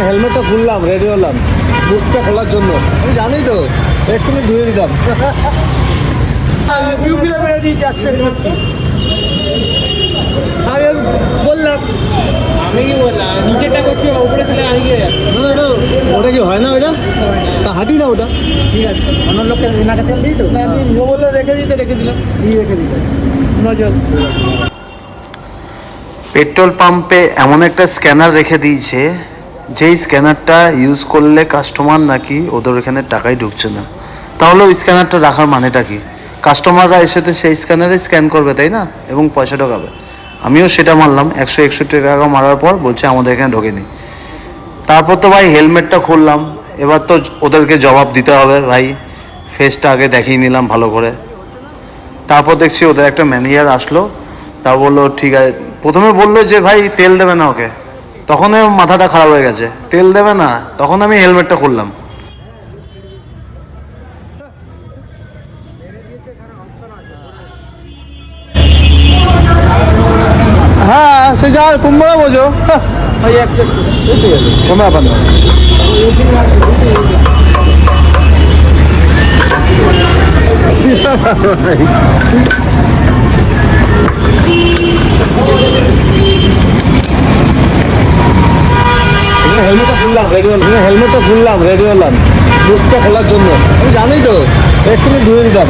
হেলমেটটা খুললাম, রেডি হলাম মুখটা খোলার জন্য। আমি জানি তো, একটুখানি ধুয়ে দিতাম। আমি বললাম, আমি কি বললাম নিচেরটা করছি, উপরে ফেলে আনিয়ে যাচ্ছে। না ওটা কি হয় না? ওটা তা হাঁটি না ওটা। ঠিক আছে, অন্য লোককে নাকে তেল দিই তো, আমি বললো রেখে দিলাম, রেখে দিলাম নজর। পেট্রোল পাম্পে এমন একটা স্ক্যানার রেখে দিয়েছে, যেই স্ক্যানারটা ইউজ করলে কাস্টমার নাকি ওদের এখানে টাকাই ঢুকছে না। তাহলে ওই স্ক্যানারটা রাখার মানেটা কি? কাস্টমাররা এসে তো সেই স্ক্যানারে স্ক্যান করবে, তাই না, এবং পয়সা ঢোকাবে। আমিও সেটা মারলাম। 161 টাকা মারার পর বলছে আমাদের এখানে ঢোকেনি। তারপর তো ভাই হেলমেটটা খুললাম, এবার তো ওদেরকে জবাব দিতে হবে ভাই। ফেসটা আগে দেখিয়ে নিলাম ভালো করে। তারপর দেখছি ওদের একটা ম্যানেজার আসলো, তা বললো ঠিক আছে। প্রথমে বললো যে ভাই তেল দেবে না ওকে, তখন মাথাটা খারাপ হয়ে গেছে, তেল দেবে না। তখন আমি হেলমেটটা খুললাম। হ্যাঁ সে যা তোমরা বোঝো। ওই একটা তোমরা পান হেলমেটটা খুললাম, রেডি হলাম মুখটা খোলার জন্য। আমি জানি তো, একটুখানি ধুয়ে দিতাম।